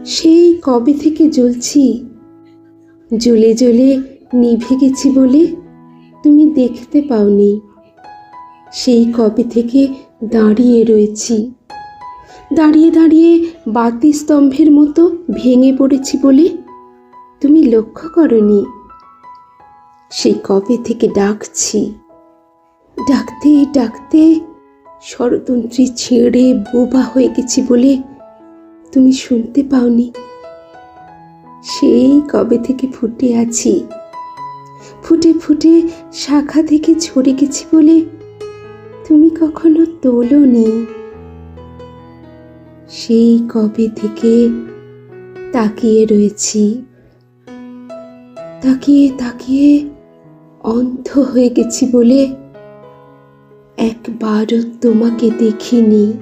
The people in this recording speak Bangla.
সেই কবে থেকে জ্বলছি, জ্বলে জ্বলে নিভে গেছি বলে তুমি দেখতে পাওনি। সেই কবে থেকে দাঁড়িয়ে রয়েছি, দাঁড়িয়ে দাঁড়িয়ে বাতি স্তম্ভের মতো ভেঙে পড়েছি বলে তুমি লক্ষ্য করনি। সেই কবে থেকে ডাকছি, ডাকতে ডাকতে স্বরতন্ত্রী ছেড়ে বোবা হয়ে গেছি বলে তুমি শুনতে পাওনি। সেই কবে থেকে ফুটে আছি, ফুটে ফুটে শাখা থেকে ঝরে গেছি বলে তুমি কখনো তোলোনি। সেই কবে থেকে তাকিয়ে রয়েছি, তাকিয়ে তাকিয়ে অন্ধ হয়ে গেছি বলে একবারও তোমাকে দেখিনি।